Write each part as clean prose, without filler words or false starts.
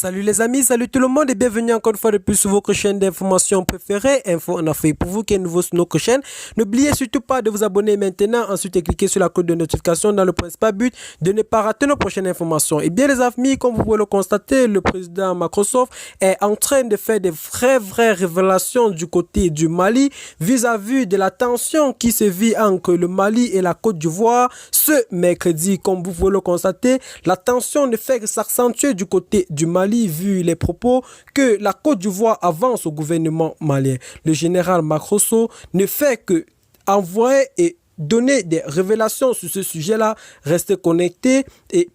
Salut les amis, salut tout le monde et bienvenue encore une fois de plus sur votre chaîne d'information préférée, Info en Afrique. Pour vous qui êtes nouveau sur notre chaîne, n'oubliez surtout pas de vous abonner maintenant, ensuite cliquez sur la cloche de notification dans le principal but de ne pas rater nos prochaines informations. Et bien les amis, comme vous pouvez le constater, le président Microsoft est en train de faire des vraies révélations du côté du Mali vis-à-vis de la tension qui se vit entre le Mali et la Côte d'Ivoire. Ce mercredi, comme vous pouvez le constater, la tension ne fait que s'accentuer du côté du Mali vu les propos que la Côte d'Ivoire avance au gouvernement malien. Le général Makrosso ne fait que envoyer et donner des révélations sur ce sujet-là. Restez connectés et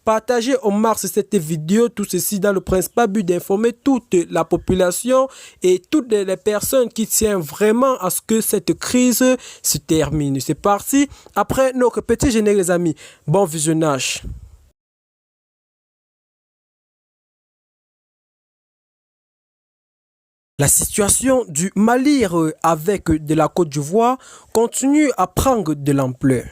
partagez au max cette vidéo, tout ceci dans le principal but d'informer toute la population et toutes les personnes qui tiennent vraiment à ce que cette crise se termine. C'est parti, après notre petit générique les amis. Bon visionnage. La situation du Mali avec de la Côte d'Ivoire continue à prendre de l'ampleur.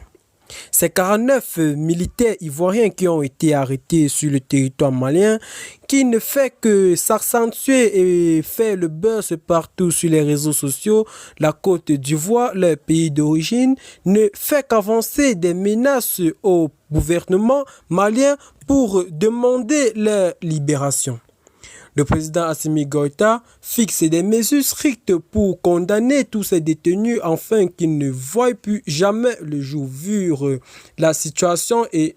Ces 49 militaires ivoiriens qui ont été arrêtés sur le territoire malien, qui ne fait que s'accentuer et faire le buzz partout sur les réseaux sociaux, la Côte d'Ivoire, leur pays d'origine, ne fait qu'avancer des menaces au gouvernement malien pour demander leur libération. Le président Assimi Goïta fixe des mesures strictes pour condamner tous ces détenus afin qu'ils ne voient plus jamais le jour vu la situation et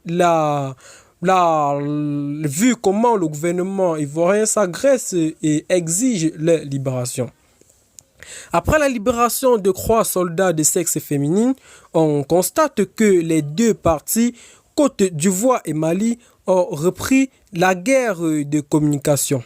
vu comment le gouvernement ivoirien s'agresse et exige leur libération. Après la libération de 3 soldats de sexe féminin, on constate que les deux parties, Côte d'Ivoire et Mali, ont repris la guerre de communication.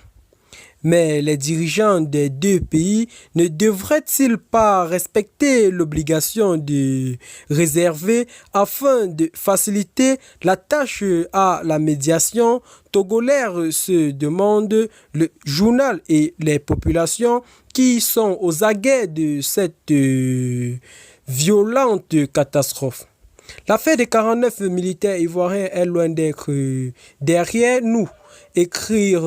Mais les dirigeants des deux pays ne devraient-ils pas respecter l'obligation de réserver afin de faciliter la tâche à la médiation togolaire, se demande le journal et les populations qui sont aux aguets de cette violente catastrophe. L'affaire des 49 militaires ivoiriens est loin d'être derrière nous. Écrire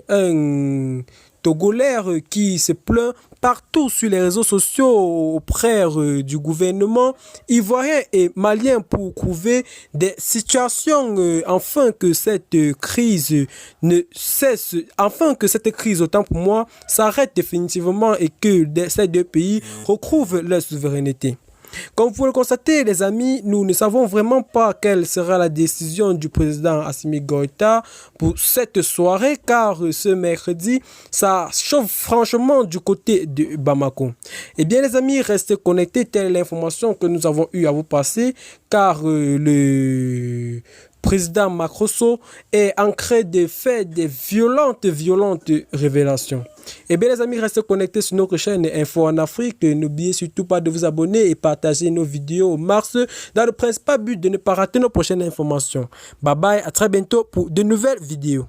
un Togolais qui se plaint partout sur les réseaux sociaux auprès du gouvernement ivoirien et malien pour trouver des situations afin que cette crise ne cesse, afin que cette crise, autant pour moi, s'arrête définitivement et que ces deux pays retrouvent leur souveraineté. Comme vous pouvez le constater, les amis, nous ne savons vraiment pas quelle sera la décision du président Assimi Goïta pour cette soirée, car ce mercredi, ça chauffe franchement du côté de Bamako. Eh bien, les amis, restez connectés, telle est l'information que nous avons eu à vous passer, car le président Makrosso est en train de faire des violentes révélations. Et bien les amis, restez connectés sur notre chaîne Info en Afrique. N'oubliez surtout pas de vous abonner et partager nos vidéos au max dans le principal but de ne pas rater nos prochaines informations. Bye bye, à très bientôt pour de nouvelles vidéos.